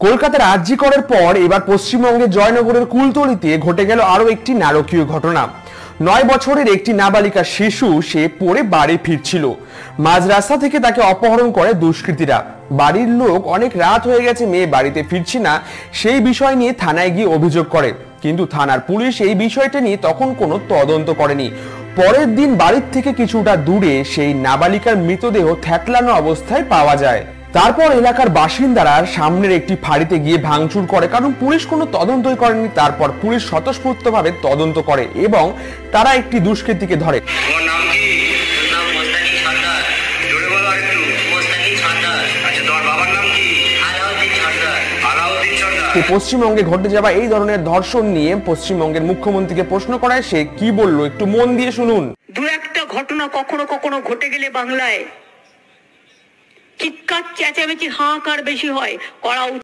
কলকাতার আরজি করের পর এবার পশ্চিমবঙ্গের জয়নগরের কুলতলিতে ঘটে গেল আরো একটি নারকীয় ঘটনা। 9 বছরের একটি নাবালিকা শিশু সে পড়ে বাড়ি ফিরছিল। মাঝ রাস্তা থেকে তাকে অপহরণ করে দুষ্কৃতীরা। বাড়ির লোক অনেক রাত হয়ে গেছে, মেয়ে বাড়িতে ফিরছে না, সেই বিষয় নিয়ে থানায় গিয়ে অভিযোগ করে, কিন্তু থানার পুলিশ এই বিষয়টা নিয়ে তখন কোনো তদন্ত করেনি। পরের দিন বাড়ির থেকে কিছুটা দূরে সেই নাবালিকার মৃতদেহ থ্যাতলানো অবস্থায় পাওয়া যায়। তারপর এলাকার বাসিন্দারা সামনের একটি ফাঁড়িতে গিয়ে ভাঙচুর করে, কারণ পুলিশ কোনো তদন্তই করেনি। তারপর পুলিশ স্বতঃস্ফূর্তভাবে তদন্ত করে এবং তারা একটি দুষ্কৃতীকে ধরে। পশ্চিমবঙ্গে ঘটে যাওয়া এই ধরনের ধর্ষণ নিয়ে পশ্চিমবঙ্গের মুখ্যমন্ত্রীকে প্রশ্ন করায় সে কি বলল একটু মন দিয়ে শুনুন। দু একটা ঘটনা কখনো কখনো ঘটে গেলে বাংলায় চিৎকার চেঁচামেচি হাহাকার বেশি হয়, করা